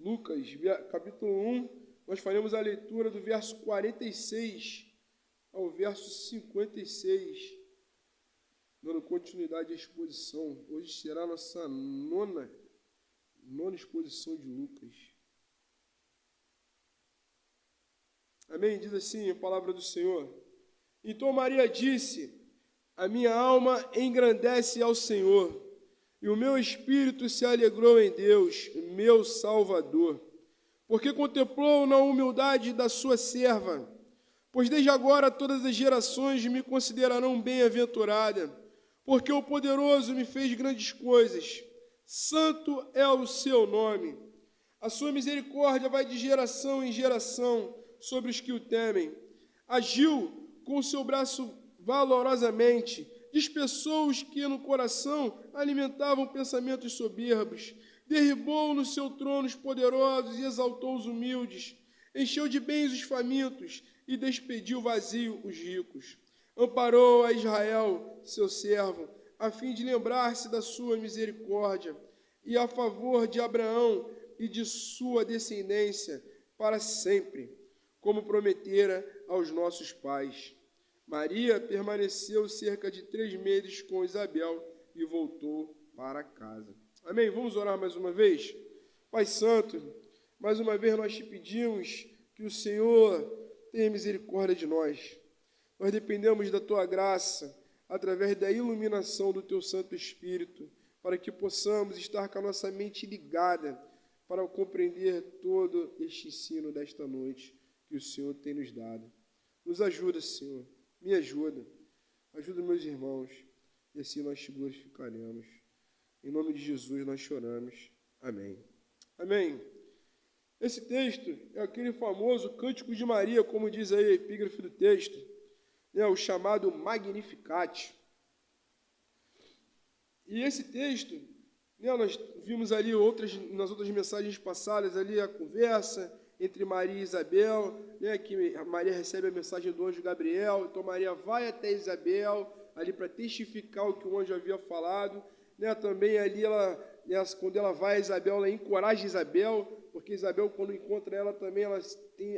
Lucas, capítulo 1, nós faremos a leitura do verso 46 ao verso 56, dando continuidade à exposição. Hoje será a nossa nona exposição de Lucas. Amém? Diz assim a palavra do Senhor. Então Maria disse: a minha alma engrandece ao Senhor, e o meu espírito se alegrou em Deus, meu Salvador, porque contemplou na humildade da sua serva. Pois desde agora todas as gerações me considerarão bem-aventurada, porque o poderoso me fez grandes coisas. Santo é o seu nome. A sua misericórdia vai de geração em geração sobre os que o temem. Agiu com o seu braço valorosamente, dispersou os que no coração alimentavam pensamentos soberbos, derribou no seu trono os poderosos e exaltou os humildes, encheu de bens os famintos e despediu vazio os ricos. Amparou a Israel, seu servo, a fim de lembrar-se da sua misericórdia, e a favor de Abraão e de sua descendência para sempre, como prometera aos nossos pais. Maria permaneceu cerca de 3 meses com Isabel e voltou para casa. Amém? Vamos orar mais uma vez? Pai Santo, mais uma vez nós te pedimos que o Senhor tenha misericórdia de nós. Nós dependemos da tua graça, através da iluminação do teu Santo Espírito, para que possamos estar com a nossa mente ligada para compreender todo este ensino desta noite que o Senhor tem nos dado. Nos ajuda, Senhor. Me ajuda, ajuda meus irmãos, e assim nós te glorificaremos. Em nome de Jesus nós choramos. Amém. Amém. Esse texto é aquele famoso Cântico de Maria, como diz aí a epígrafe do texto, o chamado Magnificat. E esse texto, nós vimos ali nas outras mensagens passadas, ali a conversa entre Maria e Isabel, que Maria recebe a mensagem do anjo Gabriel, então Maria vai até Isabel, ali para testificar o que o anjo havia falado, também ali, quando ela vai a Isabel, ela encoraja Isabel, porque Isabel, quando encontra ela também,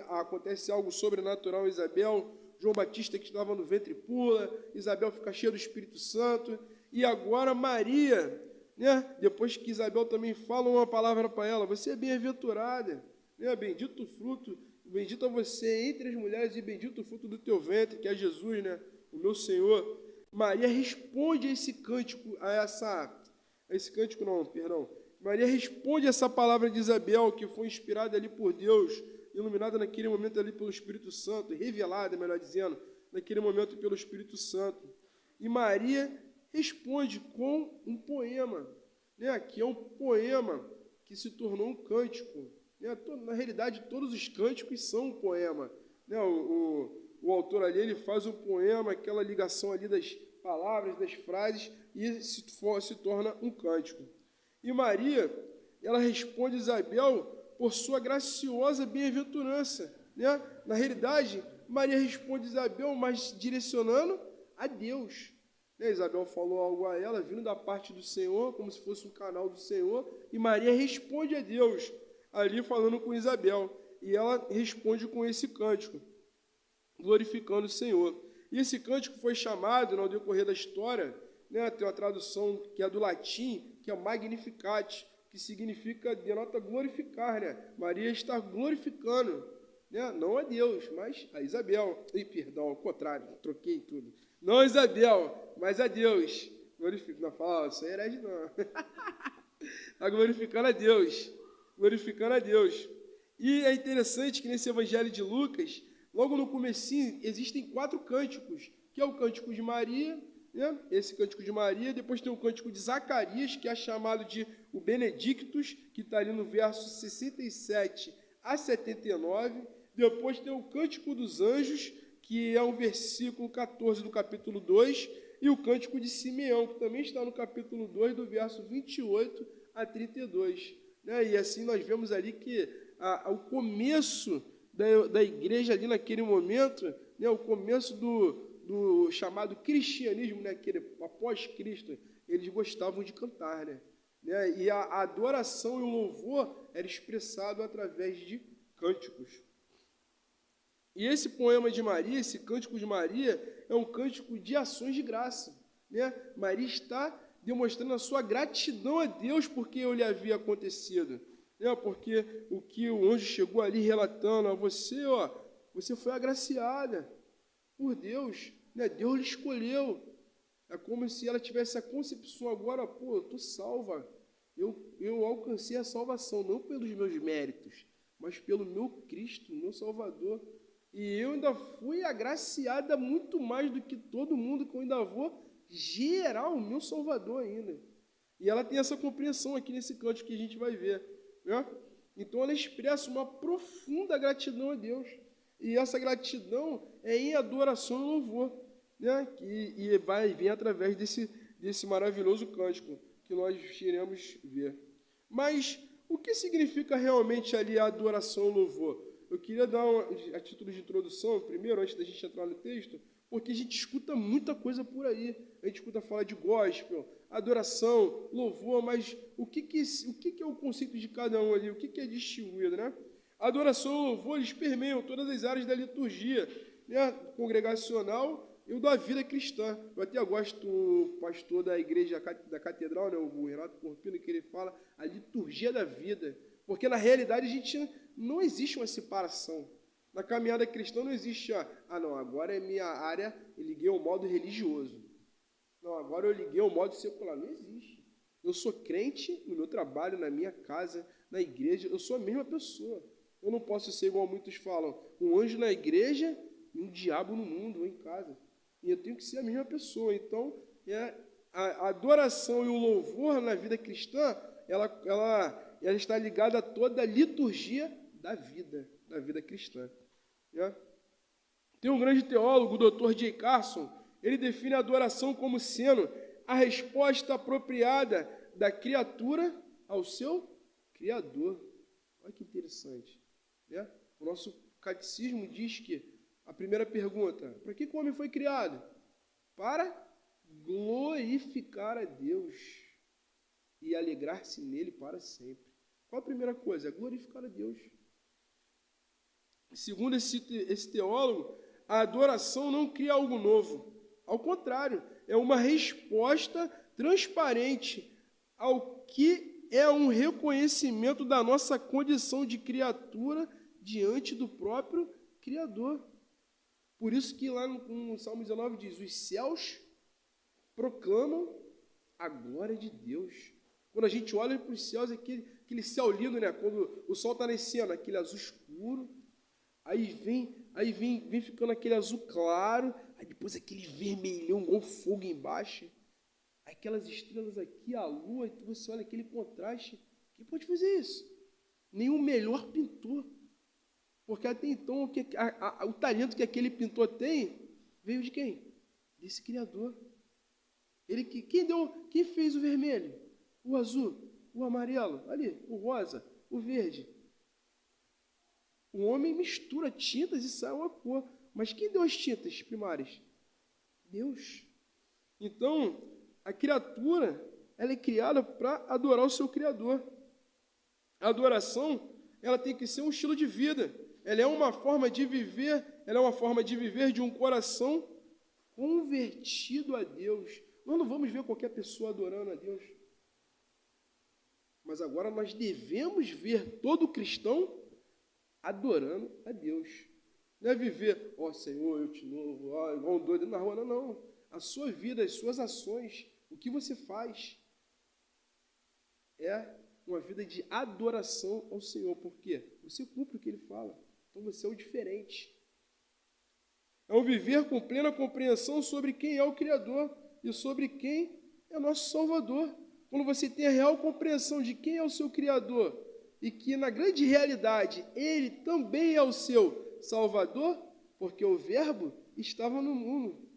acontece algo sobrenatural em Isabel. João Batista, que estava no ventre, pula, Isabel fica cheia do Espírito Santo, e agora Maria, depois que Isabel também fala uma palavra para ela: você é bem-aventurada, bendito o fruto, bendita você entre as mulheres e bendito o fruto do teu ventre, que é Jesus, o meu Senhor. Maria responde a esse cântico, Maria responde a essa palavra de Isabel, que foi inspirada ali por Deus, iluminada naquele momento ali pelo Espírito Santo, revelada, melhor dizendo, naquele momento pelo Espírito Santo. E Maria responde com um poema, que é um poema que se tornou um cântico. Na realidade, todos os cânticos são um poema. O autor ali, ele faz um poema, aquela ligação ali das palavras, das frases, e se torna um cântico. E Maria, ela responde a Isabel por sua graciosa bem-aventurança. Na realidade, Maria responde a Isabel, mas direcionando a Deus. Isabel falou algo a ela, vindo da parte do Senhor, como se fosse um canal do Senhor, e Maria responde a Deus, ali falando com Isabel, e ela responde com esse cântico, glorificando o Senhor. E esse cântico foi chamado, no decorrer da história, tem uma tradução que é do latim, que é Magnificat, que significa, denota glorificar, Maria está glorificando, não a Deus, mas a Isabel. Perdão, ao contrário, troquei tudo. Não a Isabel, mas a Deus. Não fala, isso é herege não. Está glorificando a Deus. Glorificando a Deus. E é interessante que nesse Evangelho de Lucas, logo no comecinho, existem 4 cânticos, que é o cântico de Maria, esse cântico de Maria, depois tem o cântico de Zacarias, que é chamado de o Benedictus, que está ali no verso 67 a 79, depois tem o cântico dos anjos, que é o versículo 14 do capítulo 2, e o cântico de Simeão, que também está no capítulo 2, do verso 28 a 32. E assim nós vemos ali que o começo da igreja ali naquele momento, o começo do chamado cristianismo, aquele após Cristo, eles gostavam de cantar, né? E a adoração e o louvor era expressado através de cânticos. E esse poema de Maria, esse cântico de Maria, é um cântico de ações de graça, né? Maria está demonstrando a sua gratidão a Deus porque lhe havia acontecido, né? Porque o que o anjo chegou ali relatando a você, ó, você foi agraciada por Deus, né? Deus lhe escolheu. É como se ela tivesse a concepção agora, pô, eu estou salva, eu alcancei a salvação, não pelos meus méritos, mas pelo meu Cristo, meu Salvador. E eu ainda fui agraciada muito mais do que todo mundo, que eu ainda vou gerar o meu Salvador ainda. E ela tem essa compreensão aqui nesse cântico que a gente vai ver, né? Então ela expressa uma profunda gratidão a Deus. E essa gratidão é em adoração e louvor, né? E vai vir através desse maravilhoso cântico que nós iremos ver. Mas o que significa realmente ali a adoração e louvor? Eu queria dar a título de introdução, primeiro, antes da gente entrar no texto, porque a gente escuta muita coisa por aí. A gente escuta falar de gospel, adoração, louvor, mas o que é o conceito de cada um ali? O que é distinguido, né? A adoração e o louvor, eles permeiam todas as áreas da liturgia, né? Congregacional e da vida cristã. Eu até gosto do pastor da igreja da catedral, né? O Renato Porpino, que ele fala a liturgia da vida. Porque, na realidade, a gente não existe uma separação. Na caminhada cristã não existe, não, agora é minha área, eu liguei ao modo religioso. Não, agora eu liguei ao modo secular. Não existe. Eu sou crente no meu trabalho, na minha casa, na igreja, eu sou a mesma pessoa. Eu não posso ser igual muitos falam, um anjo na igreja e um diabo no mundo ou em casa. E eu tenho que ser a mesma pessoa. Então, a adoração e o louvor na vida cristã, ela está ligada a toda a liturgia da vida cristã. Né? Tem um grande teólogo, o Dr. J. Carson, ele define a adoração como sendo a resposta apropriada da criatura ao seu Criador. Olha que interessante. Né? O nosso catecismo diz que, a primeira pergunta, para que o homem foi criado? Para glorificar a Deus e alegrar-se nele para sempre. Qual a primeira coisa? É glorificar a Deus. Segundo esse teólogo, a adoração não cria algo novo. Ao contrário, é uma resposta transparente ao que é um reconhecimento da nossa condição de criatura diante do próprio Criador. Por isso que lá no Salmo 19 diz, os céus proclamam a glória de Deus. Quando a gente olha para os céus, aquele céu lindo, né? Quando o sol está nascendo, aquele azul escuro, aí vem ficando aquele azul claro, aí depois aquele vermelhão, igual fogo embaixo, aí aquelas estrelas aqui, a lua, e você olha aquele contraste. Quem pode fazer isso? Nenhum melhor pintor. Porque até então o talento que aquele pintor tem veio de quem? Desse Criador. Quem fez o vermelho? O azul, o amarelo, ali, o rosa, o verde. O homem mistura tintas e sai uma cor. Mas quem deu as tintas primárias? Deus. Então, a criatura, ela é criada para adorar o seu Criador. A adoração, ela tem que ser um estilo de vida. Ela é uma forma de viver, de um coração convertido a Deus. Nós não vamos ver qualquer pessoa adorando a Deus. Mas agora nós devemos ver todo cristão adorando a Deus. Não é viver, ó Senhor, eu te louvo, igual um doido na rua, não. A sua vida, as suas ações, o que você faz é uma vida de adoração ao Senhor. Por quê? Você cumpre o que Ele fala. Então você é o diferente. É um viver com plena compreensão sobre quem é o Criador e sobre quem é o nosso Salvador. Quando você tem a real compreensão de quem é o seu Criador e que, na grande realidade, Ele também é o seu Salvador, porque o Verbo estava no mundo.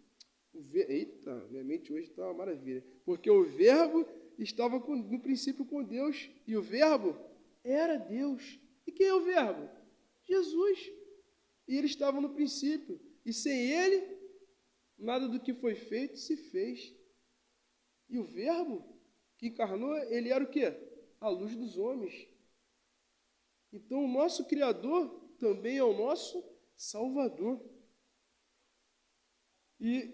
Eita, minha mente hoje está uma maravilha. Porque o Verbo estava no princípio com Deus e o Verbo era Deus. E quem é o Verbo? Jesus. E Ele estava no princípio. E sem Ele, nada do que foi feito se fez. E o Verbo que encarnou, ele era o quê? A luz dos homens. Então, o nosso Criador também é o nosso Salvador. E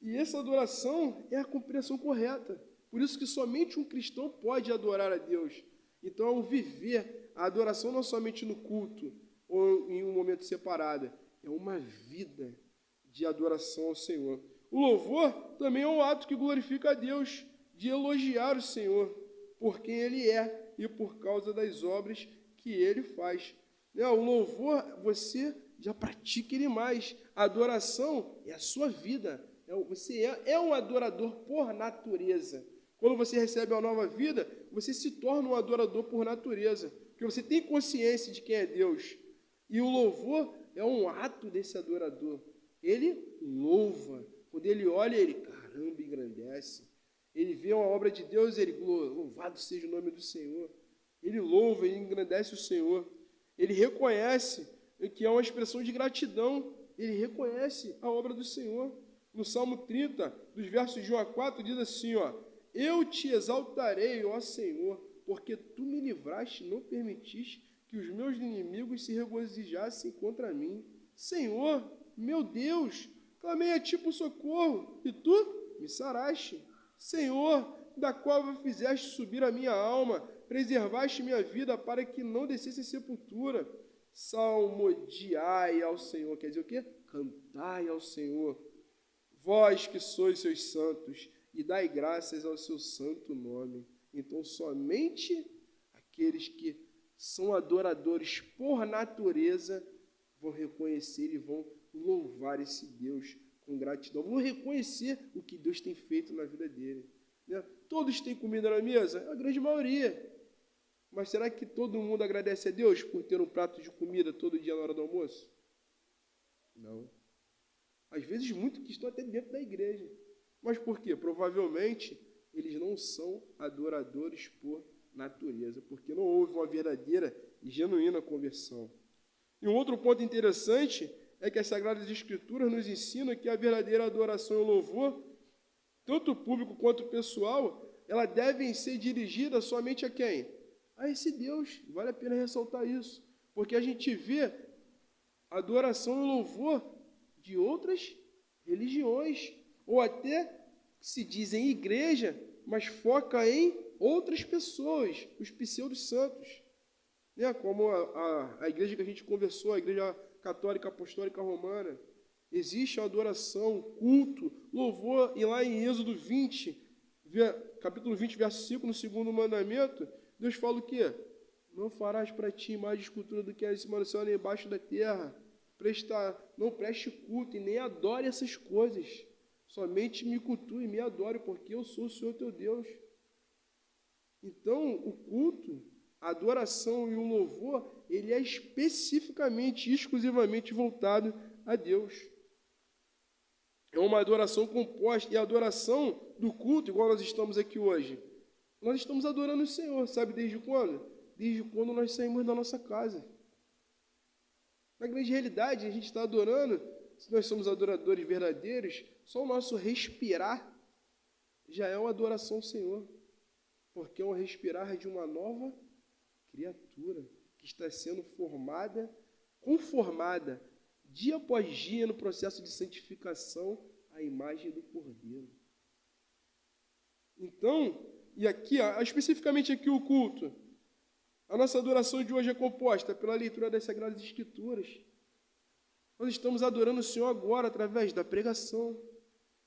essa adoração é a compreensão correta. Por isso que somente um cristão pode adorar a Deus. Então, ao viver a adoração não somente no culto ou em um momento separado, é uma vida de adoração ao Senhor. O louvor também é um ato que glorifica a Deus, de elogiar o Senhor por quem Ele é e por causa das obras que Ele faz. O louvor, você já pratica ele mais. A adoração é a sua vida. Você é um adorador por natureza. Quando você recebe a nova vida, você se torna um adorador por natureza, porque você tem consciência de quem é Deus. E o louvor é um ato desse adorador. Ele louva. Quando ele olha, ele, caramba, engrandece. Ele vê uma obra de Deus, ele, louvado seja o nome do Senhor. Ele louva, ele engrandece o Senhor. Ele reconhece que é uma expressão de gratidão. Ele reconhece a obra do Senhor. No Salmo 30, dos versos de 1 a 4, diz assim, eu te exaltarei, ó Senhor, porque tu me livraste e não permitiste que os meus inimigos se regozijassem contra mim. Senhor, meu Deus, clamei a ti por socorro, e tu me saraste. Senhor, da qual fizeste subir a minha alma, preservaste minha vida para que não descesse a sepultura. Salmodiai ao Senhor, quer dizer o quê? Cantai ao Senhor, vós que sois seus santos, e dai graças ao seu santo nome. Então, somente aqueles que são adoradores por natureza vão reconhecer e vão louvar esse Deus com gratidão. Vão reconhecer o que Deus tem feito na vida dele. Todos têm comida na mesa? A grande maioria. Mas será que todo mundo agradece a Deus por ter um prato de comida todo dia na hora do almoço? Não. Às vezes, muitos que estão até dentro da igreja. Mas por quê? Provavelmente, eles não são adoradores por natureza, porque não houve uma verdadeira e genuína conversão. E um outro ponto interessante é que as Sagradas Escrituras nos ensinam que a verdadeira adoração e o louvor, tanto público quanto pessoal, ela devem ser dirigida somente a quem? A esse Deus. Vale a pena ressaltar isso, porque a gente vê adoração e louvor de outras religiões, ou até se dizem igreja, mas foca em outras pessoas, os pseudo-santos. Como a igreja que a gente conversou, a igreja católica apostólica romana. Existe a adoração, culto, louvor, e lá em Êxodo 20, capítulo 20, verso 5, no segundo mandamento, Deus fala o quê? Não farás para ti mais escultura do que é em cima do céu nem embaixo da terra. Não preste culto e nem adore essas coisas. Somente me cultue e me adore, porque eu sou o Senhor teu Deus. Então, o culto, a adoração e o louvor, ele é especificamente, exclusivamente voltado a Deus. É uma adoração composta, e a adoração do culto, igual nós estamos aqui hoje, nós estamos adorando o Senhor, sabe desde quando? Desde quando nós saímos da nossa casa. Na grande realidade, a gente está adorando, se nós somos adoradores verdadeiros, só o nosso respirar já é uma adoração ao Senhor, porque é um respirar de uma nova criatura que está sendo conformada, dia após dia, no processo de santificação à imagem do Cordeiro. Então, e aqui, especificamente aqui o culto, a nossa adoração de hoje é composta pela leitura das Sagradas Escrituras. Nós estamos adorando o Senhor agora através da pregação.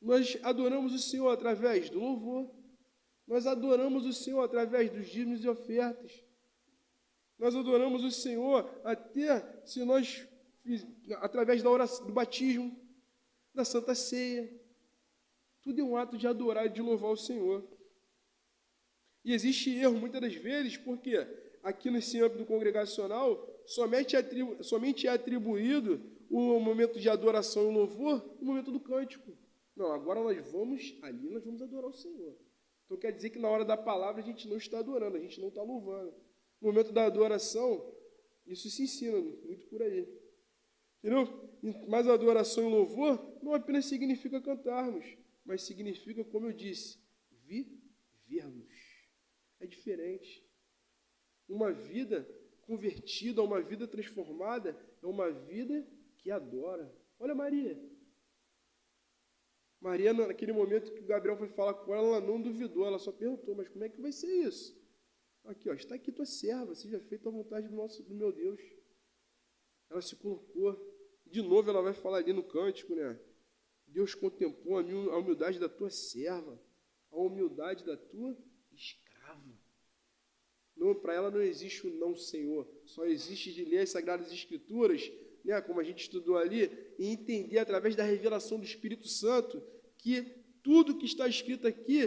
Nós adoramos o Senhor através do louvor. Nós adoramos o Senhor através dos dízimos e ofertas. Nós adoramos o Senhor através da oração, do batismo, da Santa Ceia. Tudo é um ato de adorar e de louvar o Senhor. E existe erro muitas das vezes, porque aqui nesse âmbito congregacional, somente é atribuído o momento de adoração e louvor, o momento do cântico. Não, agora nós vamos adorar o Senhor. Então quer dizer que na hora da palavra a gente não está adorando, a gente não está louvando. No momento da adoração, isso se ensina muito por aí. Entendeu? Mas a adoração e louvor não apenas significa cantarmos, mas significa, como eu disse, vivermos. é diferente. Uma vida convertida, uma vida transformada, é uma vida que adora. Olha Maria. Maria, naquele momento que o Gabriel foi falar com ela, ela não duvidou, ela só perguntou, mas como é que vai ser isso? Aqui, ó, está aqui tua serva, seja feita a vontade do meu Deus. Ela se colocou, de novo ela vai falar ali no cântico, né? Deus contemplou a humildade da tua serva, a humildade da tua escrava. Não, para ela não existe o não, Senhor, só existe de ler as Sagradas Escrituras, né, como a gente estudou ali, e entender através da revelação do Espírito Santo que tudo que está escrito aqui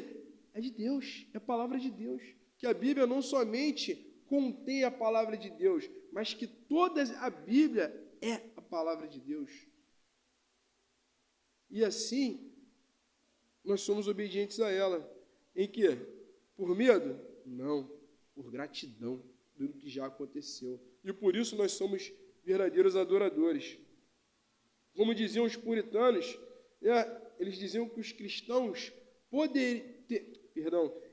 é de Deus, é a palavra de Deus. Que a Bíblia não somente contém a palavra de Deus, mas que toda a Bíblia é a palavra de Deus. E assim, nós somos obedientes a ela. Em quê? Por medo? Não, por gratidão do que já aconteceu. E por isso nós somos verdadeiros adoradores. Como diziam os puritanos, eles diziam que os cristãos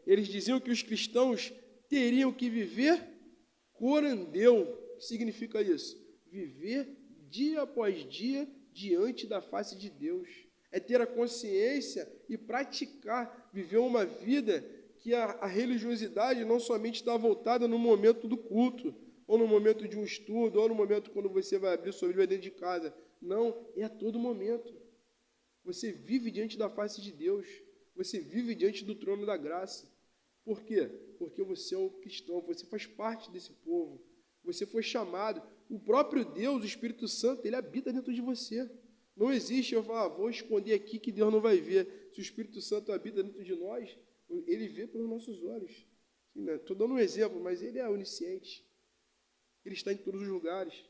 eles diziam que os cristãos teriam que viver corandeu. O que significa isso? Viver dia após dia diante da face de Deus. É ter a consciência e praticar, viver uma vida que a religiosidade não somente está voltada no momento do culto, ou no momento de um estudo, ou no momento quando você vai abrir sua Bíblia dentro de casa. Não, é a todo momento. Você vive diante da face de Deus. Você vive diante do trono da graça. Por quê? Porque você é um cristão, você faz parte desse povo. Você foi chamado. O próprio Deus, o Espírito Santo, ele habita dentro de você. Não existe eu falar, vou esconder aqui que Deus não vai ver. Se o Espírito Santo habita dentro de nós, ele vê pelos nossos olhos. Estou dando um exemplo, mas ele é onisciente. Ele está em todos os lugares.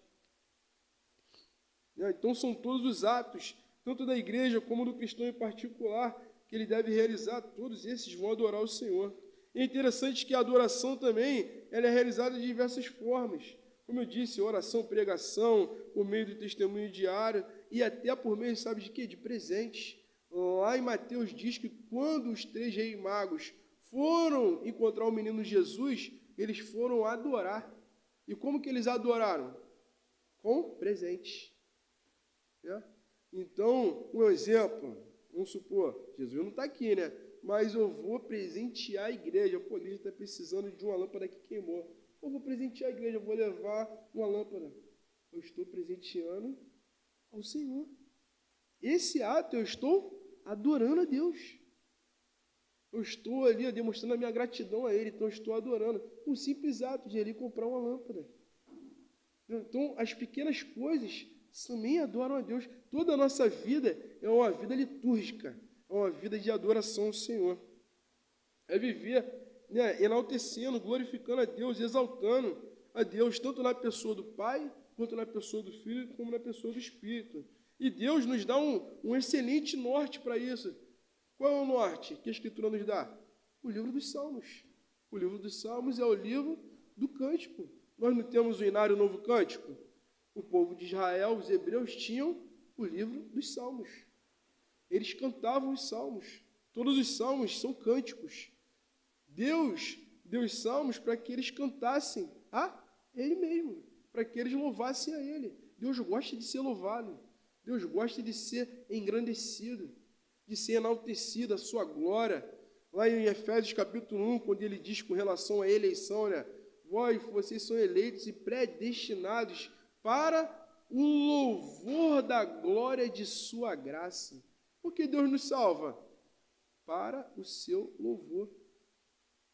Então são todos os atos, tanto da igreja como do cristão em particular, que ele deve realizar. Todos esses vão adorar o Senhor. E é interessante que a adoração também ela é realizada de diversas formas. Como eu disse, oração, pregação, por meio do testemunho diário e até por meio, sabe de quê? De presentes. Lá em Mateus diz que quando os 3 reis magos foram encontrar o menino Jesus, eles foram adorar. E como que eles adoraram? Com presentes. Então, um exemplo, vamos supor, Jesus não está aqui, né? Mas eu vou presentear a igreja. Pô, a igreja está precisando de uma lâmpada que queimou. Eu vou presentear a igreja, eu vou levar uma lâmpada. Eu estou presenteando ao Senhor. Esse ato eu estou adorando a Deus. Eu estou ali demonstrando a minha gratidão a Ele, então eu estou adorando. Um simples ato de ali comprar uma lâmpada. Então, as pequenas coisas também adoram a Deus. Toda a nossa vida é uma vida litúrgica, é uma vida de adoração ao Senhor. É viver, enaltecendo, glorificando a Deus, exaltando a Deus, tanto na pessoa do Pai, quanto na pessoa do Filho, como na pessoa do Espírito. E Deus nos dá um excelente norte para isso. Qual é o norte que a Escritura nos dá? O livro dos Salmos. O livro dos Salmos é o livro do cântico. Nós não temos o Inário Novo Cântico? O povo de Israel, os hebreus, tinham o livro dos Salmos. Eles cantavam os Salmos. Todos os Salmos são cânticos. Deus deu os Salmos para que eles cantassem a Ele mesmo, para que eles louvassem a Ele. Deus gosta de ser louvado. Deus gosta de ser engrandecido, de ser enaltecido, a sua glória. Lá em Efésios capítulo 1, quando ele diz com relação à eleição, vocês são eleitos e predestinados para o louvor da glória de sua graça. Por que Deus nos salva? Para o seu louvor.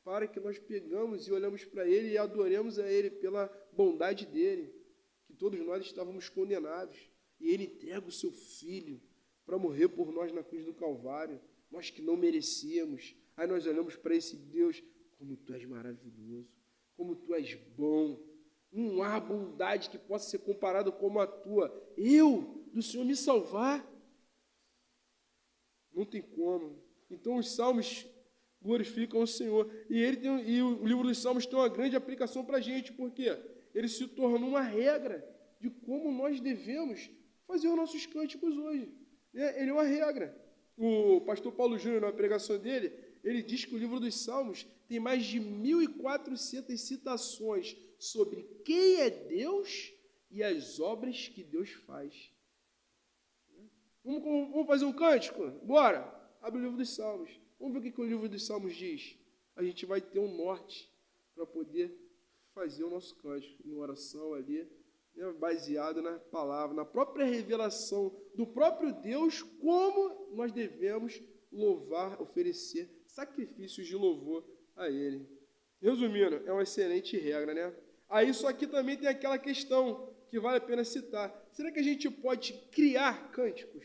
Para que nós pegamos e olhamos para Ele e adoremos a Ele pela bondade dEle, que todos nós estávamos condenados. E Ele entrega o seu Filho para morrer por nós na cruz do Calvário, nós que não merecíamos. Aí nós olhamos para esse Deus, como Tu és maravilhoso, como Tu és bom. Não há bondade que possa ser comparada como a Tua. Do Senhor me salvar? Não tem como. Então os Salmos glorificam o Senhor. E o livro dos Salmos tem uma grande aplicação para a gente, porque ele se tornou uma regra de como nós devemos fazer os nossos cânticos hoje. Ele é uma regra. O pastor Paulo Júnior, na pregação dele, ele diz que o livro dos Salmos tem mais de 1.400 citações sobre quem é Deus e as obras que Deus faz. Vamos fazer um cântico? Bora! Abre o livro dos Salmos. Vamos ver o que o livro dos Salmos diz. A gente vai ter um norte para poder fazer o nosso cântico, em oração ali, né, baseado na palavra, na própria revelação do próprio Deus, como nós devemos louvar, oferecer sacrifícios de louvor a Ele. Resumindo, é uma excelente regra, né? Aí, só que também tem aquela questão que vale a pena citar. Será que a gente pode criar cânticos?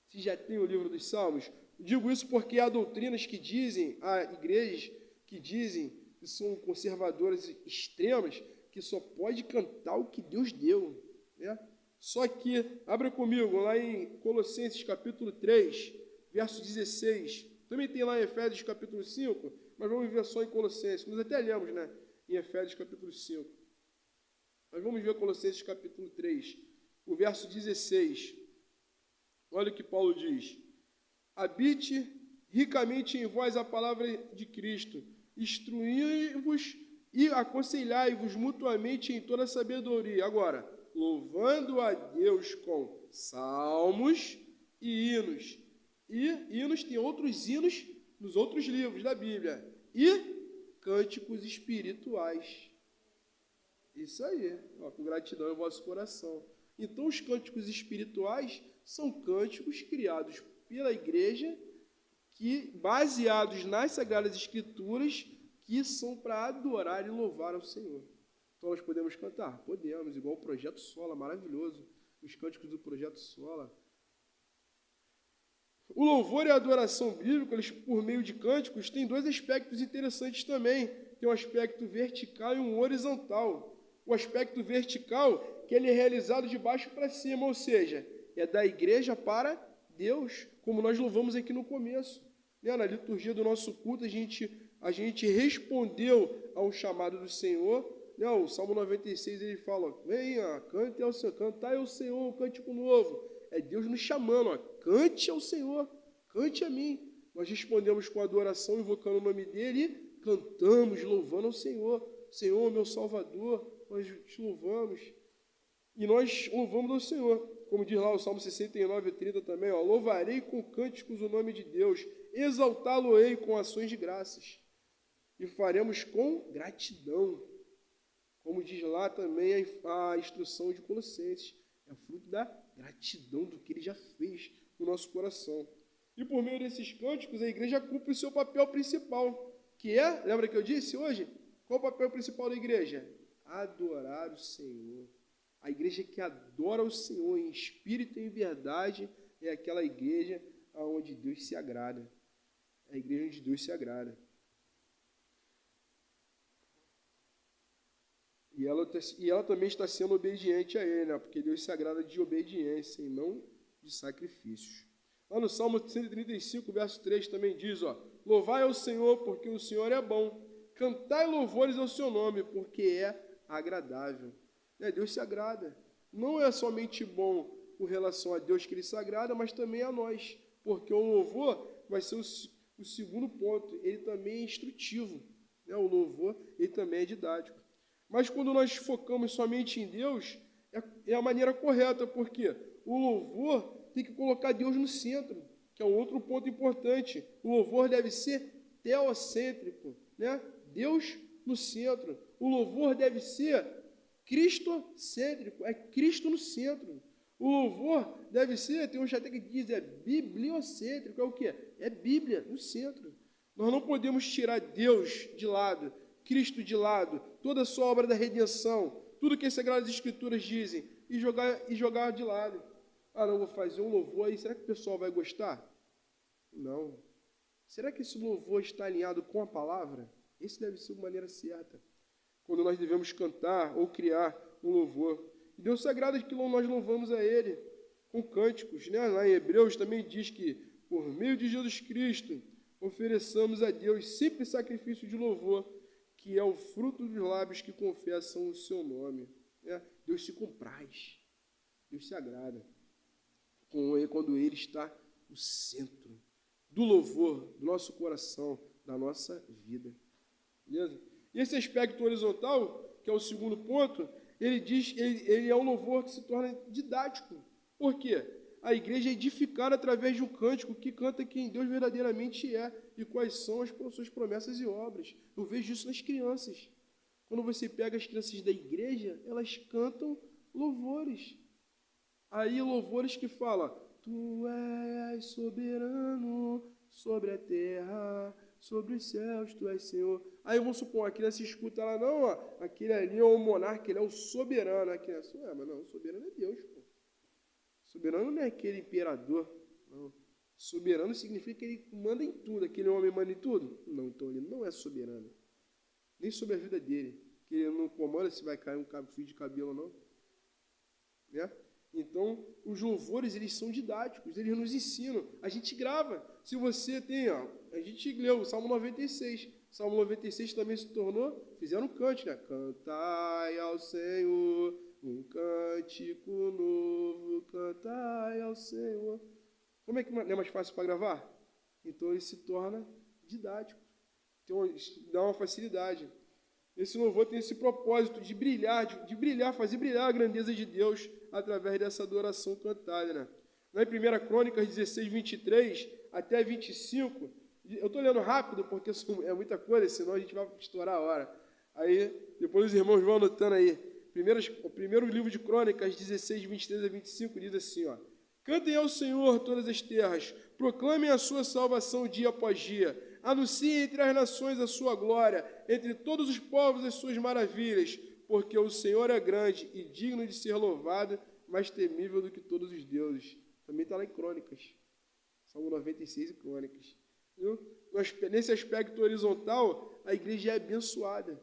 Se já tem o livro dos Salmos? Digo isso porque há doutrinas que dizem, há igrejas que dizem, que são conservadoras extremas, que só pode cantar o que Deus deu, né? Só que, abra comigo, lá em Colossenses capítulo 3, verso 16, também tem lá em Efésios capítulo 5, mas vamos ver só em Colossenses, nós até lemos, né, em Efésios capítulo 5. Mas vamos ver Colossenses capítulo 3, o verso 16. Olha o que Paulo diz: habite ricamente em vós a palavra de Cristo, instruí-vos e aconselhai-vos mutuamente em toda sabedoria. Agora, louvando a Deus com salmos e hinos. E hinos, tem outros hinos nos outros livros da Bíblia. E cânticos espirituais. Isso aí, ó, com gratidão em vosso coração. Então, os cânticos espirituais são cânticos criados pela igreja, que baseados nas Sagradas Escrituras, que são para adorar e louvar ao Senhor. Então, nós podemos cantar? Podemos, igual o Projeto Sola, maravilhoso. Os cânticos do Projeto Sola. O louvor e a adoração bíblica, eles, por meio de cânticos, têm dois aspectos interessantes também. Tem um aspecto vertical e um horizontal. O aspecto vertical, que ele é realizado de baixo para cima, ou seja, é da igreja para Deus, como nós louvamos aqui no começo. Na liturgia do nosso culto, a gente respondeu a um chamado do Senhor. O Salmo 96, ele fala: venha, cante ao Senhor, cantai ao Senhor um cântico novo. É Deus nos chamando, cante ao Senhor, cante a mim. Nós respondemos com adoração, invocando o nome dele, e cantamos, louvando ao Senhor. Senhor, meu Salvador, nós te louvamos. E nós louvamos ao Senhor. Como diz lá o Salmo 69, 30 também, louvarei com cânticos o nome de Deus, exaltá-lo-ei com ações de graças, e faremos com gratidão. Como diz lá também a instrução de Colossenses, é fruto da gratidão do que ele já fez no nosso coração. E por meio desses cânticos, a igreja cumpre o seu papel principal, que é, lembra que eu disse hoje? Qual o papel principal da igreja? Adorar o Senhor. A igreja que adora o Senhor em espírito e em verdade é aquela igreja onde Deus se agrada. É a igreja onde Deus se agrada. E ela também está sendo obediente a Ele, né? Porque Deus se agrada de obediência e não de sacrifícios. Lá no Salmo 135, verso 3 também diz, louvai ao Senhor, porque o Senhor é bom. Cantai louvores ao seu nome, porque é agradável. Deus se agrada. Não é somente bom com relação a Deus que Ele se agrada, mas também a nós. Porque o louvor vai ser o segundo ponto. Ele também é instrutivo. O louvor, ele também é didático. Mas quando nós focamos somente em Deus, é a maneira correta, porque o louvor tem que colocar Deus no centro, que é um outro ponto importante. O louvor deve ser teocêntrico, né? Deus no centro. O louvor deve ser cristocêntrico, é Cristo no centro. O louvor deve ser, tem um até que diz, é bibliocêntrico, é o quê? É Bíblia no centro. Nós não podemos tirar Deus de lado, Cristo de lado, toda a sua obra da redenção, tudo que as Sagradas Escrituras dizem, e jogar de lado. Não, vou fazer um louvor aí, será que o pessoal vai gostar? Não. Será que esse louvor está alinhado com a palavra? Esse deve ser a maneira certa, quando nós devemos cantar ou criar um louvor. E Deus sagrado que nós louvamos a Ele com cânticos, né? Lá em Hebreus também diz que, por meio de Jesus Cristo, ofereçamos a Deus sempre sacrifício de louvor, que é o fruto dos lábios que confessam o seu nome. Deus se compraz, Deus se agrada com Ele, quando Ele está no centro do louvor, do nosso coração, da nossa vida. Beleza? E esse aspecto horizontal, que é o segundo ponto, ele é um louvor que se torna didático. Por quê? A igreja é edificada através de um cântico que canta quem Deus verdadeiramente é e quais são as suas promessas e obras. Eu vejo isso nas crianças. Quando você pega as crianças da igreja, elas cantam louvores. Aí louvores que falam: Tu és soberano sobre a terra, sobre os céus, Tu és Senhor. Aí vamos supor, a criança escuta lá, não, ó, aquele ali é o monarca, ele é o soberano. A criança, mas não, o soberano é Deus, pô. Soberano não é aquele imperador, não. Soberano significa que ele manda em tudo. Aquele homem manda em tudo? Não, então ele não é soberano. Nem sobre a vida dele. Que ele não comanda se vai cair um fio de cabelo ou não. Né? Então, os louvores, eles são didáticos, eles nos ensinam. A gente grava. Se você tem, ó, a gente leu o Salmo 96. O Salmo 96 também se tornou, fizeram um cântico, né? Cantai ao Senhor um cântico novo, cantai ao Senhor. Como é que não é mais fácil para gravar? Então ele se torna didático. Então dá uma facilidade. Esse louvor tem esse propósito de brilhar, fazer brilhar a grandeza de Deus através dessa adoração cantada, né? Lá em 1 Crônicas 16, 23 até 25, eu estou lendo rápido porque é muita coisa, senão a gente vai estourar a hora. Aí, depois os irmãos vão anotando aí. O primeiro livro de Crônicas, 16, 23 a 25, diz assim, ó: Cantem ao Senhor todas as terras, proclamem a sua salvação dia após dia, anunciem entre as nações a sua glória, entre todos os povos as suas maravilhas, porque o Senhor é grande e digno de ser louvado, mais temível do que todos os deuses. Também está lá em Crônicas, Salmo 96 e Crônicas. Viu? Nesse aspecto horizontal, a igreja é abençoada.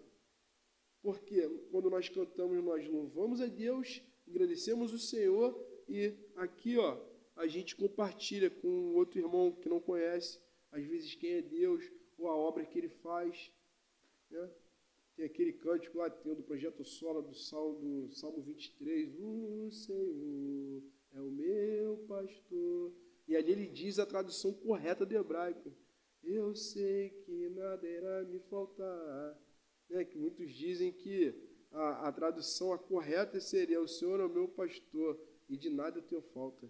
Porque quando nós cantamos, nós louvamos a Deus, agradecemos o Senhor e aqui, ó, a gente compartilha com outro irmão que não conhece, às vezes, quem é Deus ou a obra que Ele faz. Né? Tem aquele cântico lá, tem o do Projeto Sola, do Salmo 23, o Senhor é o meu pastor. E ali ele diz a tradução correta do hebraico: eu sei que nada irá me faltar. Né, que muitos dizem que a tradução a correta seria: o Senhor é o meu pastor e de nada eu tenho falta.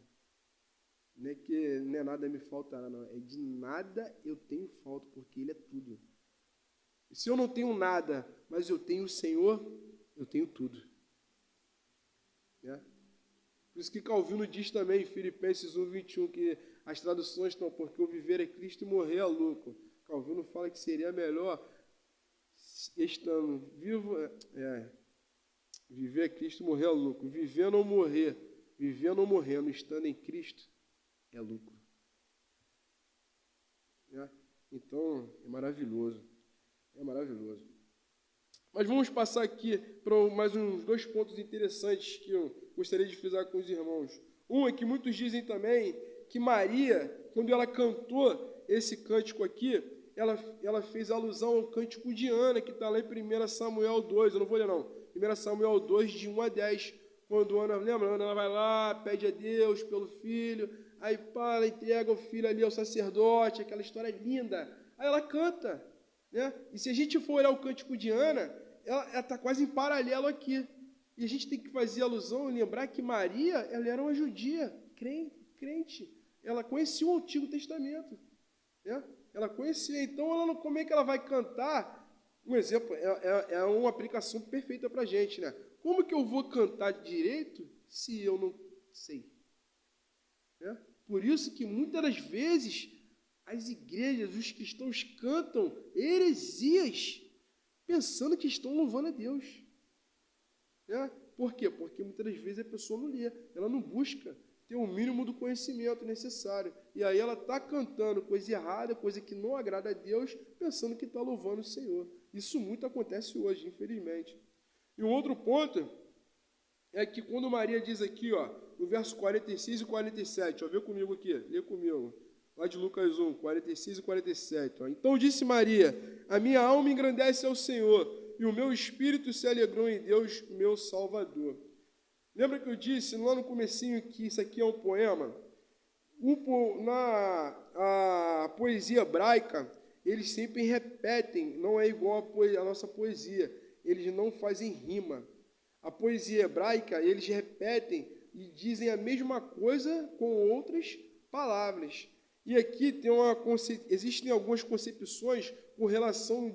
Não é que não é nada me faltará, não. É de nada eu tenho falta, porque Ele é tudo. E se eu não tenho nada, mas eu tenho o Senhor, eu tenho tudo. Né? Por isso que Calvino diz também em Filipenses 1:21 que as traduções estão: porque o viver é Cristo e morrer é lucro. Calvino fala que seria melhor, estando vivo, viver é Cristo, morrer é lucro. Vivendo ou morrendo, estando em Cristo, é lucro. Então, é maravilhoso. É maravilhoso. Mas vamos passar aqui para mais uns 2 pontos interessantes que eu gostaria de frisar com os irmãos. Um é que muitos dizem também que Maria, quando ela cantou esse cântico aqui, ela fez alusão ao cântico de Ana, que está lá em 1 Samuel 2, eu não vou ler não, 1 Samuel 2, de 1 a 10, quando Ana, lembra? Ana vai lá, pede a Deus pelo filho, aí ela entrega o filho ali ao sacerdote, aquela história linda, aí ela canta, né? E se a gente for olhar o cântico de Ana, ela está quase em paralelo aqui, e a gente tem que fazer alusão e lembrar que Maria, ela era uma judia, crente, ela conhecia o Antigo Testamento, né? Ela conhecia, então como é que ela vai cantar? Um exemplo, é uma aplicação perfeita para a gente, né? Como que eu vou cantar direito se eu não sei? Né? Por isso que muitas das vezes as igrejas, os cristãos cantam heresias pensando que estão louvando a Deus. Né? Por quê? Porque muitas das vezes a pessoa não lê, ela não busca ter o mínimo do conhecimento necessário. E aí ela está cantando coisa errada, coisa que não agrada a Deus, pensando que está louvando o Senhor. Isso muito acontece hoje, infelizmente. E um outro ponto é que quando Maria diz aqui, ó, no verso 46 e 47, ó, vê comigo aqui, lê comigo, lá de Lucas 1, 46 e 47. Ó. Então disse Maria: a minha alma engrandece ao Senhor, e o meu espírito se alegrou em Deus, meu Salvador. Lembra que eu disse lá no comecinho que isso aqui é um poema? A poesia hebraica, eles sempre repetem, não é igual a nossa poesia, eles não fazem rima. A poesia hebraica, eles repetem e dizem a mesma coisa com outras palavras. E aqui existem algumas concepções com relação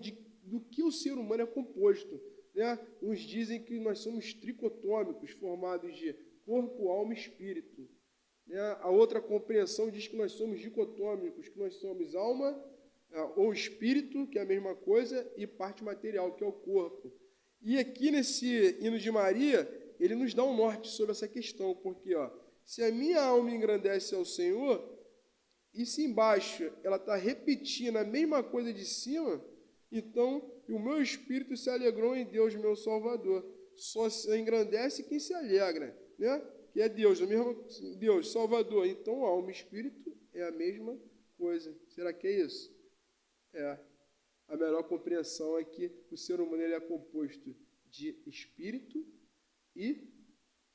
do que o ser humano é composto. Né? Uns dizem que nós somos tricotômicos, formados de corpo, alma e espírito. Né? A outra compreensão diz que nós somos dicotômicos, que nós somos alma ou espírito, que é a mesma coisa, e parte material, que é o corpo. E aqui nesse hino de Maria, ele nos dá um norte sobre essa questão, porque se a minha alma engrandece ao Senhor, e se embaixo ela está repetindo a mesma coisa de cima, então o meu espírito se alegrou em Deus, meu Salvador. Só se engrandece quem se alegra, né? Que é Deus, o mesmo Deus, Salvador. Então alma e espírito é a mesma coisa. Será que é isso? É. A melhor compreensão é que o ser humano ele é composto de espírito e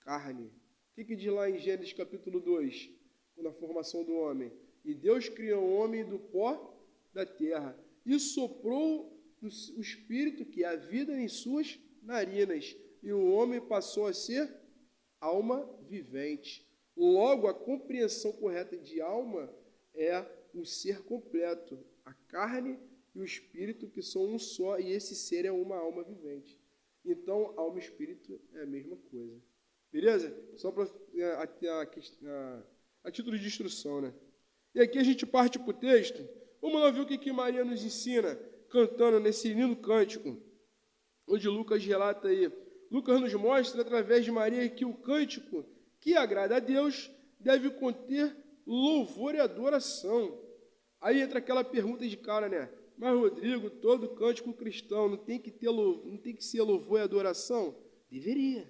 carne. O que diz lá em Gênesis capítulo 2, na formação do homem? E Deus criou o homem do pó da terra e soprou o espírito, que é a vida, em suas narinas. E o homem passou a ser alma vivente. Logo, a compreensão correta de alma é um ser completo. A carne e o espírito, que são um só, e esse ser é uma alma vivente. Então, alma e espírito é a mesma coisa. Beleza? Só para a título de instrução, né? E aqui a gente parte para o texto. Vamos lá ver o que Maria nos ensina, cantando nesse lindo cântico, onde Lucas relata aí. Lucas nos mostra, através de Maria, que o cântico que agrada a Deus deve conter louvor e adoração. Aí entra aquela pergunta de cara, né? Mas, Rodrigo, todo cântico cristão não tem que ser louvor e adoração? Deveria.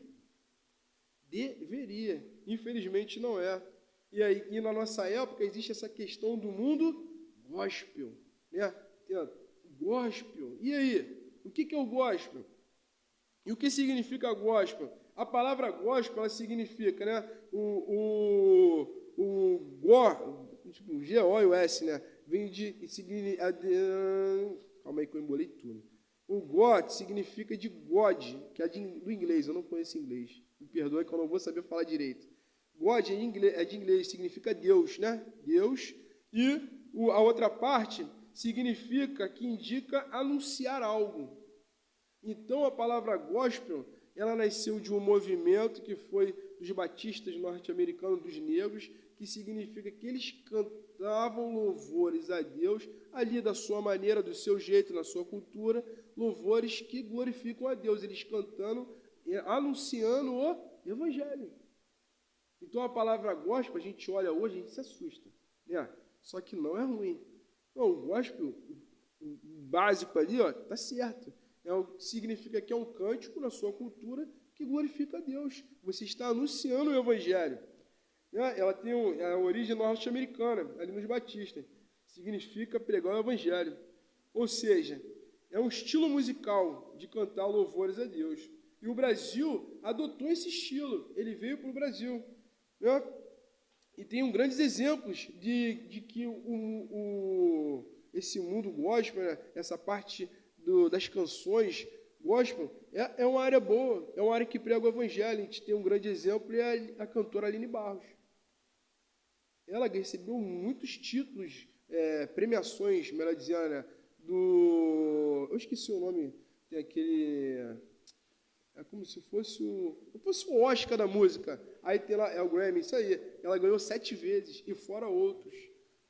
Infelizmente não é. E na nossa época existe essa questão do mundo gospel, né? Gospel. E aí? O que é o gospel? E o que significa gospel? A palavra gospel, ela significa, né? Tipo, G-O-S, né? Vem de... Calma aí que eu embolei tudo. O God significa de God, que é do inglês, eu não conheço inglês. Me perdoe que eu não vou saber falar direito. God é de inglês, significa Deus, né? Deus. E a outra parte significa, que indica anunciar algo. Então, a palavra gospel, ela nasceu de um movimento que foi dos batistas norte-americanos, dos negros, que significa que eles cantavam louvores a Deus, ali da sua maneira, do seu jeito, na sua cultura, louvores que glorificam a Deus, eles cantando, anunciando o Evangelho. Então, a palavra gospel, a gente olha hoje, a gente se assusta, né? Só que não é ruim. Não, o gospel, o básico ali, tá certo. Significa que é um cântico na sua cultura que glorifica a Deus. Você está anunciando o Evangelho. Ela tem a origem norte-americana, ali nos batistas. Significa pregar o Evangelho. Ou seja, é um estilo musical de cantar louvores a Deus. E o Brasil adotou esse estilo. Ele veio para o Brasil. Né? E tem grandes exemplos de que esse mundo gospel, né? Essa parte das canções gospel, é uma área boa, é uma área que prega o Evangelho. A gente tem um grande exemplo, é a cantora Aline Barros. Ela recebeu muitos títulos, premiações, melhor dizendo, né? Eu esqueci o nome, tem aquele... É como se fosse o Oscar da música. Aí tem lá, o Grammy, isso aí. Ela ganhou 7 vezes, e fora outros.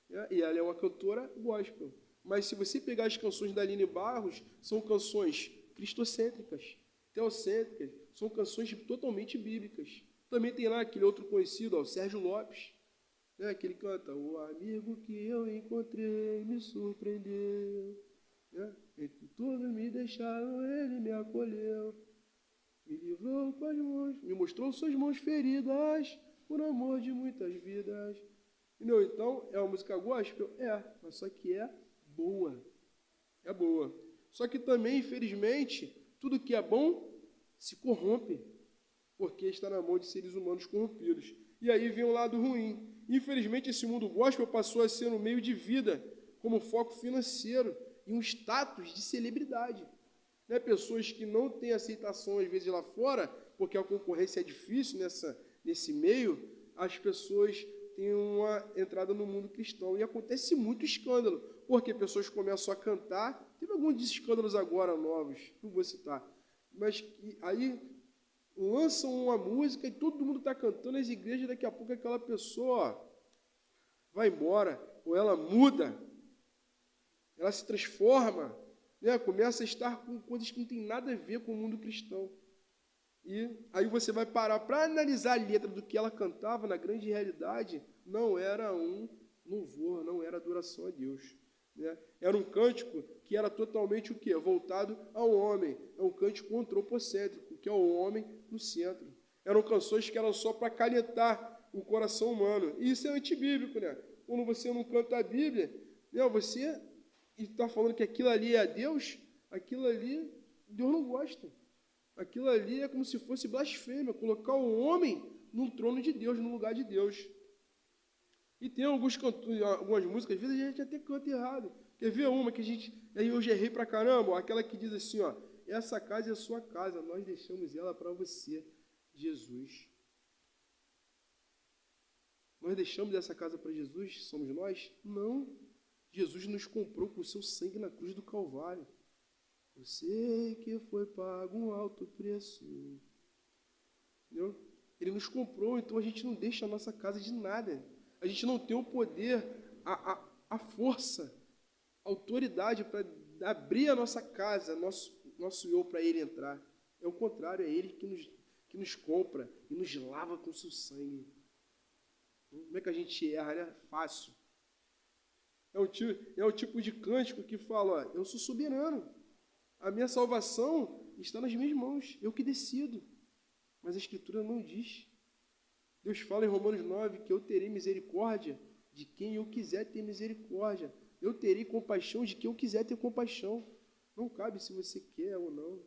Né? E ela é uma cantora gospel. Mas se você pegar as canções da Aline Barros, são canções cristocêntricas, teocêntricas, são canções totalmente bíblicas. Também tem lá aquele outro conhecido, o Sérgio Lopes, né, que ele canta: o amigo que eu encontrei me surpreendeu, né? Entre todos me deixaram, ele me acolheu, me livrou com as mãos, me mostrou suas mãos feridas, por amor de muitas vidas. Entendeu? Então, é uma música gospel? Mas só que é boa. É boa. Só que também, infelizmente, tudo que é bom se corrompe, porque está na mão de seres humanos corrompidos. E aí vem um lado ruim. Infelizmente, esse mundo gospel passou a ser um meio de vida, como foco financeiro. e um status de celebridade. Né? Pessoas que não têm aceitação, às vezes, lá fora, porque a concorrência é difícil nesse meio, as pessoas têm uma entrada no mundo cristão. E acontece muito escândalo, porque pessoas começam a cantar. Teve alguns escândalos agora novos, não vou citar, mas aí lançam uma música e todo mundo está cantando nas igrejas, daqui a pouco aquela pessoa vai embora, ou ela muda, ela se transforma, né? Começa a estar com coisas que não tem nada a ver com o mundo cristão. E aí você vai parar para analisar a letra do que ela cantava, na grande realidade, não era um louvor, não era adoração a Deus. Né? Era um cântico que era totalmente o quê? Voltado ao homem. É um cântico antropocêntrico, que é o homem no centro. Eram canções que eram só para acalentar o coração humano. E isso é antibíblico, né? Quando você não canta a Bíblia, né, você está falando que aquilo ali é Deus, aquilo ali Deus não gosta. Aquilo ali é como se fosse blasfêmia, colocar o homem num trono de Deus, no lugar de Deus. E tem algumas músicas, às vezes a gente até canta errado. Quer ver uma que aí eu já errei pra caramba, ó, aquela que diz assim, ó, essa casa é a sua casa, nós deixamos ela para você, Jesus. Nós deixamos essa casa para Jesus, somos nós? Não. Jesus nos comprou com o seu sangue na cruz do Calvário. Eu sei que foi pago um alto preço. Entendeu? Ele nos comprou, então a gente não deixa a nossa casa de nada. A gente não tem o poder, a força, a autoridade para abrir a nossa casa, nosso eu para ele entrar. É o contrário, é ele que nos compra e nos lava com o seu sangue. Como é que a gente erra, né? Fácil. É o tipo de cântico que fala, ó, eu sou soberano. A minha salvação está nas minhas mãos, eu que decido. Mas a Escritura não diz. Deus fala em Romanos 9 que eu terei misericórdia de quem eu quiser ter misericórdia. Eu terei compaixão de quem eu quiser ter compaixão. Não cabe se você quer ou não.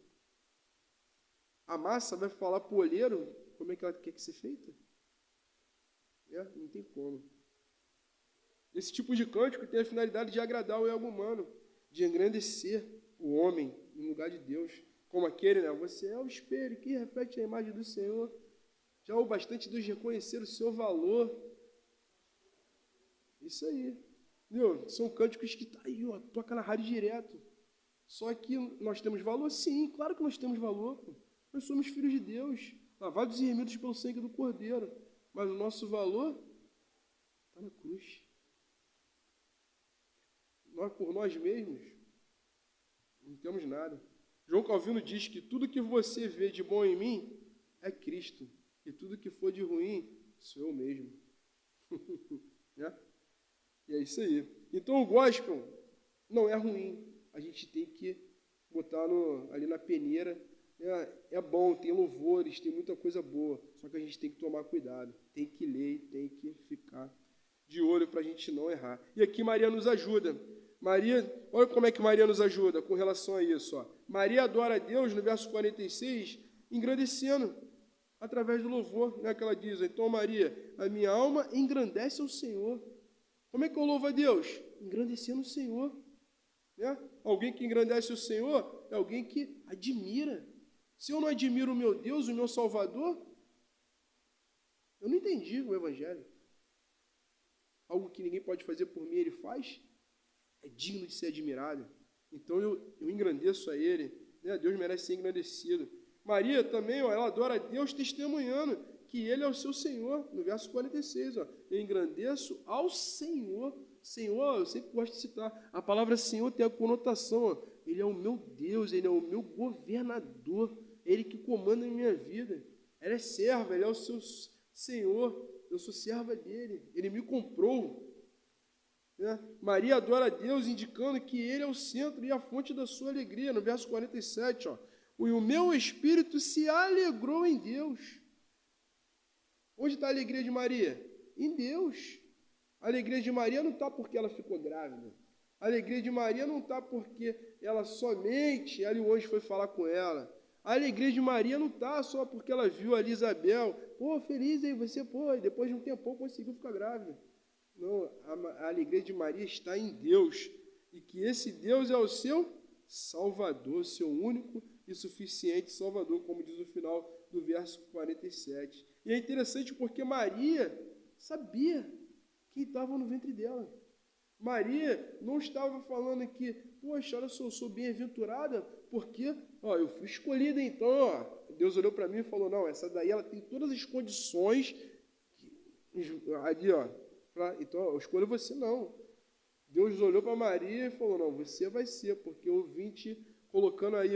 A massa vai falar para o olheiro como é que ela quer que seja feita? Não tem como. Esse tipo de cântico tem a finalidade de agradar o ego humano, de engrandecer o homem no lugar de Deus. Como aquele, né? Você é o espelho que reflete a imagem do Senhor. Já o bastante Deus reconhecer o seu valor. Isso aí. Viu? São cânticos que tá aí, ó, toca na rádio direto. Só que nós temos valor? Sim, claro que nós temos valor. Pô. Nós somos filhos de Deus, lavados e remidos pelo sangue do Cordeiro. Mas o nosso valor está na cruz. Nós, por nós mesmos, não temos nada. João Calvino diz que tudo que você vê de bom em mim é Cristo. E tudo que for de ruim, sou eu mesmo. Né? E é isso aí. Então o gospel não é ruim. A gente tem que botar ali na peneira. É bom, tem louvores, tem muita coisa boa. Só que a gente tem que tomar cuidado. Tem que ler, tem que ficar de olho para a gente não errar. E aqui Maria nos ajuda. Maria, olha como é que Maria nos ajuda com relação a isso. Ó. Maria adora a Deus, no verso 46, engrandecendo através do louvor, né, que ela diz. Então, Maria, a minha alma engrandece ao Senhor. Como é que eu louvo a Deus? Engrandecendo o Senhor. Né? Alguém que engrandece o Senhor é alguém que admira. Se eu não admiro o meu Deus, o meu Salvador, eu não entendi o Evangelho. Algo que ninguém pode fazer por mim, ele faz. É digno de ser admirado. Então eu engrandeço a ele. Né? Deus merece ser engrandecido. Maria também, ó, ela adora a Deus testemunhando que ele é o seu Senhor. No verso 46, ó, eu engrandeço ao Senhor. Senhor, eu sempre gosto de citar. A palavra Senhor tem a conotação, ó, ele é o meu Deus, ele é o meu governador. Ele que comanda a minha vida. Ela é serva, ele é o seu Senhor. Eu sou serva dele. Ele me comprou. Né? Maria adora a Deus, indicando que ele é o centro e a fonte da sua alegria. No verso 47, ó, o meu espírito se alegrou em Deus. Onde está a alegria de Maria? Em Deus. A alegria de Maria não está porque ela ficou grávida. A alegria de Maria não está porque ela somente, ali o anjo foi falar com ela. A alegria de Maria não está só porque ela viu ali Isabel. Pô, feliz aí, você, pô, e depois de um tempo conseguiu ficar grávida. Não, a alegria de Maria está em Deus. e que esse Deus é o seu Salvador, seu único e suficiente Salvador, como diz o final do verso 47. E é interessante porque Maria sabia quem estava no ventre dela. Maria não estava falando que, poxa, olha só, eu sou bem-aventurada, porque eu fui escolhida, então, Deus olhou para mim e falou, não, essa daí ela tem todas as condições, ali, então eu escolho você, não. Deus olhou para Maria e falou, não, você vai ser, porque eu vim te colocando aí,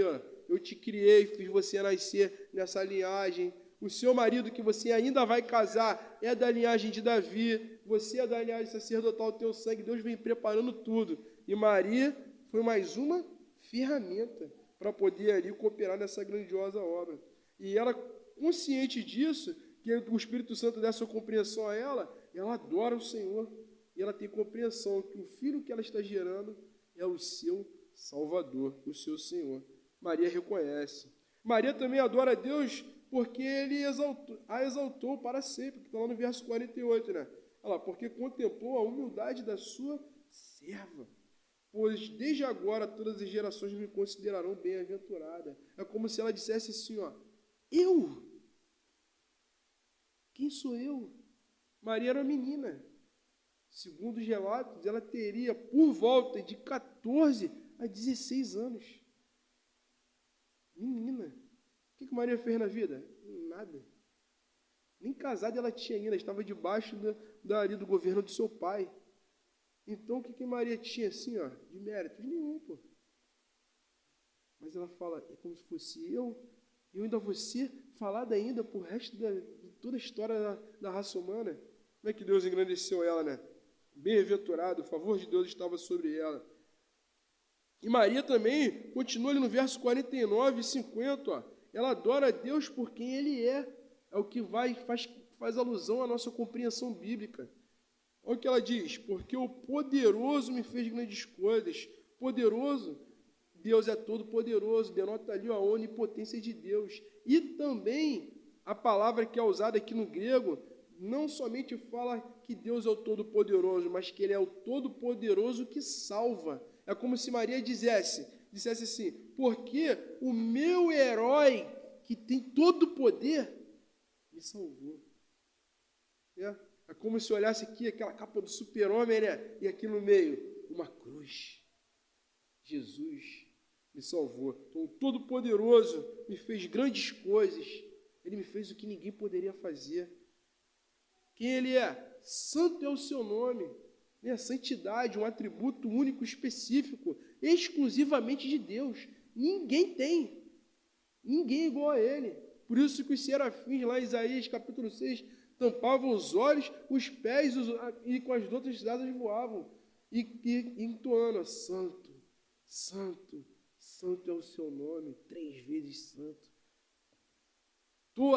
eu te criei, fiz você nascer nessa linhagem. O seu marido que você ainda vai casar é da linhagem de Davi, você é da linhagem sacerdotal, o teu sangue, Deus vem preparando tudo. E Maria foi mais uma ferramenta para poder ali cooperar nessa grandiosa obra. E ela, consciente disso, que o Espírito Santo dá sua compreensão a ela adora o Senhor. E ela tem compreensão que o filho que ela está gerando é o seu Salvador, o seu Senhor. Maria reconhece. Maria também adora a Deus porque ele a exaltou para sempre, que está lá no verso 48, né? Olha lá, porque contemplou a humildade da sua serva. Pois desde agora todas as gerações me considerarão bem-aventurada. É como se ela dissesse assim, eu? Quem sou eu? Maria era uma menina. Segundo os relatos, ela teria por volta de 14 a 16 anos. Menina. O que Maria fez na vida? Nada. Nem casada ela tinha ainda, estava debaixo ali do governo do seu pai. Então, o que Maria tinha assim, de mérito? Nenhum, pô. Mas ela fala, é como se fosse eu ainda vou ser falada ainda por resto de toda a história da raça humana. Como é que Deus engrandeceu ela, né? Bem-aventurado, o favor de Deus estava sobre ela. E Maria também, continua ali no verso 49 e 50, ela adora a Deus por quem Ele é. É o que faz alusão à nossa compreensão bíblica. Olha o que ela diz, porque o poderoso me fez grandes coisas. Poderoso, Deus é todo poderoso, denota ali a onipotência de Deus. E também, a palavra que é usada aqui no grego, não somente fala que Deus é o Todo-Poderoso, mas que Ele é o Todo-Poderoso que salva. É como se Maria dissesse assim, porque o meu herói, que tem todo o poder, me salvou. É como se olhasse aqui aquela capa do super-homem, né? E aqui no meio, uma cruz. Jesus me salvou. Então, o Todo-Poderoso me fez grandes coisas. Ele me fez o que ninguém poderia fazer. Quem Ele é? Santo é o seu nome. A santidade, um atributo único, específico, exclusivamente de Deus. Ninguém tem. Ninguém é igual a Ele. Por isso que os serafins, lá em Isaías capítulo 6, tampavam os olhos, os pés e com as outras asas voavam. E entoando, santo, santo, santo é o seu nome, 3 vezes santo.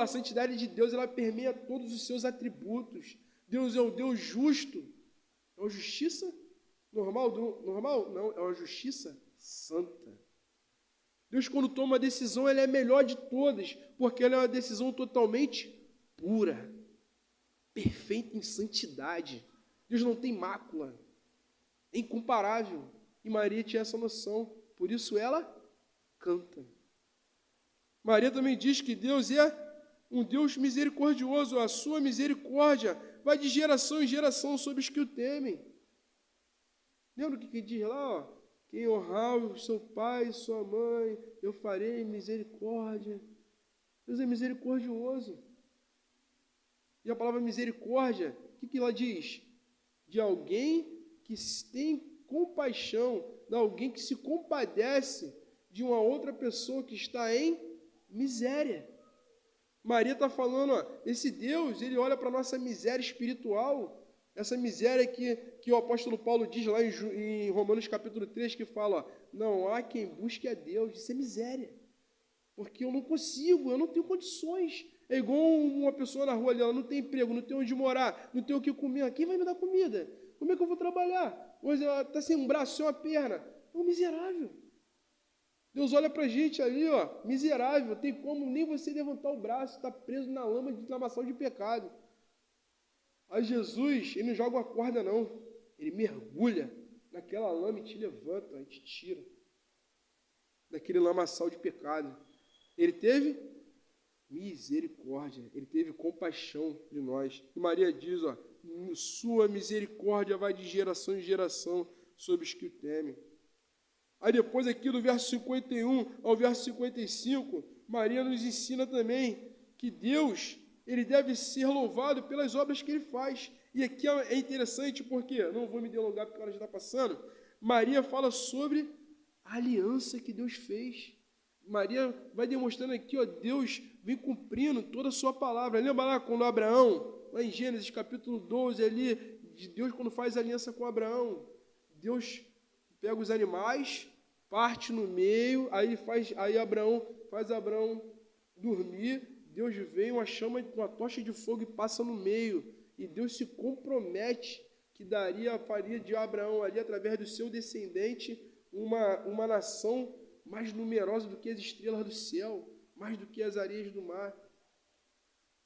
A santidade de Deus, ela permeia todos os seus atributos. Deus é o Deus justo. É uma justiça normal? Não, é uma justiça santa. Deus, quando toma uma decisão, ela é a melhor de todas, porque ela é uma decisão totalmente pura, perfeita em santidade. Deus não tem mácula, é incomparável. E Maria tinha essa noção, por isso ela canta. Maria também diz que Deus é um Deus misericordioso, a sua misericórdia vai de geração em geração sobre os que o temem. Lembra o que diz lá? Quem honrar o seu pai e sua mãe, eu farei misericórdia. Deus é misericordioso. E a palavra misericórdia, o que ela diz? De alguém que tem compaixão, de alguém que se compadece de uma outra pessoa que está em miséria. Maria está falando, esse Deus, Ele olha para a nossa miséria espiritual, essa miséria que o apóstolo Paulo diz lá em Romanos capítulo 3, que fala, não há quem busque a Deus, isso é miséria, porque eu não consigo, eu não tenho condições. É igual uma pessoa na rua ali, ela não tem emprego, não tem onde morar, não tem o que comer, quem vai me dar comida? Como é que eu vou trabalhar? Hoje ela está sem um braço, sem uma perna, é um miserável. Deus olha para a gente ali, miserável, tem como nem você levantar o braço, está preso na lama de inflamação de pecado. Aí Jesus, Ele não joga uma corda não, Ele mergulha daquela lama e te levanta, e te tira daquele lamaçal de pecado. Ele teve misericórdia, ele teve compaixão de nós. E Maria diz, ó, sua misericórdia vai de geração em geração sobre os que o temem. Aí depois aqui do verso 51 ao verso 55, Maria nos ensina também que Deus, ele deve ser louvado pelas obras que ele faz. E aqui é interessante porque, não vou me delongar porque a hora já está passando, Maria fala sobre a aliança que Deus fez. Maria vai demonstrando aqui, ó, Deus vem cumprindo toda a sua palavra. Lembra lá quando Abraão, lá em Gênesis capítulo 12, ali, de Deus quando faz aliança com Abraão, Deus pega os animais, parte no meio, aí Abraão faz Abraão dormir, Deus vem uma chama, uma tocha de fogo e passa no meio, e Deus se compromete que faria de Abraão ali, através do seu descendente, uma nação mais numerosa do que as estrelas do céu, mais do que as areias do mar.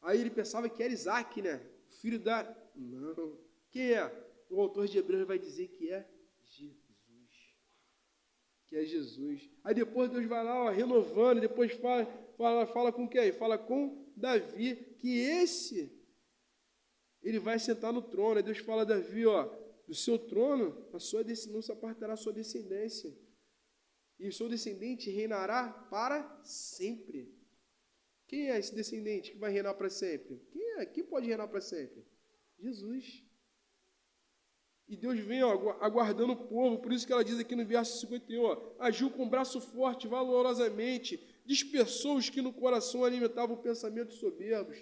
Aí ele pensava que era Isaac, né? Filho da... Não. Quem é? O autor de Hebreus vai dizer que é Jesus. Que é Jesus. Aí depois Deus vai lá, ó, renovando, depois fala com quem? Fala com Davi, que ele vai sentar no trono. Aí Deus fala a Davi, ó, do seu trono, não se apartará a sua descendência. E o seu descendente reinará para sempre. Quem é esse descendente que vai reinar para sempre? Quem pode reinar para sempre? Jesus. E Deus vem, ó, aguardando o povo, por isso que ela diz aqui no verso 51, ó, agiu com braço forte, valorosamente, dispersou os que no coração alimentavam pensamentos soberbos.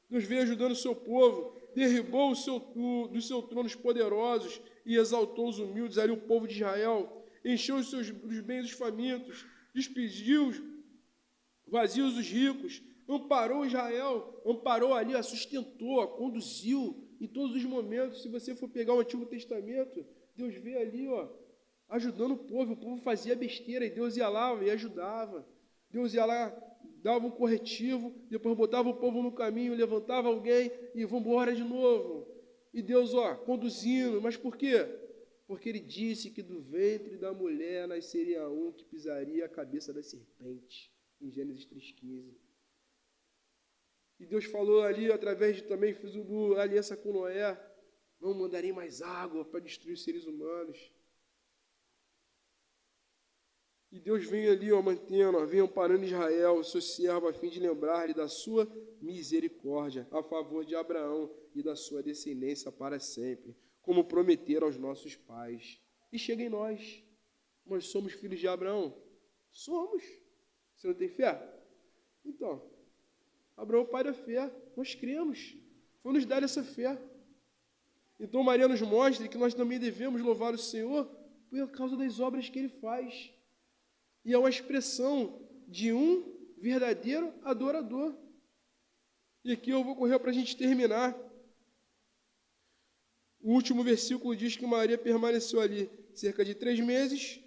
Deus vem ajudando o seu povo, derribou dos seus tronos poderosos e exaltou os humildes, ali o povo de Israel, encheu os bens dos famintos, despediu vazios os ricos, amparou Israel, amparou ali, sustentou, conduziu em todos os momentos. Se você for pegar o Antigo Testamento, Deus vê ali, ó, ajudando o povo fazia besteira e Deus ia lá e ajudava. Deus ia lá, dava um corretivo, depois botava o povo no caminho, levantava alguém e vamos embora de novo. E Deus, ó, conduzindo, mas por quê? Porque ele disse que do ventre da mulher nasceria um que pisaria a cabeça da serpente, em Gênesis 3,15. E Deus falou ali, através de também, fez uma aliança com Noé, não mandarei mais água para destruir os seres humanos. E Deus vem ali, ó, mantendo, ó, vem amparando Israel, o seu servo, a fim de lembrar-lhe da sua misericórdia, a favor de Abraão e da sua descendência para sempre, como prometeram aos nossos pais. E chega em nós. Nós somos filhos de Abraão? Somos. Você não tem fé? Então, Abraão, pai da fé, nós cremos. Foi nos dar essa fé. Então, Maria nos mostra que nós também devemos louvar o Senhor por causa das obras que Ele faz. E é uma expressão de um verdadeiro adorador. E aqui eu vou correr para a gente terminar. O último versículo diz que Maria permaneceu ali cerca de 3 meses,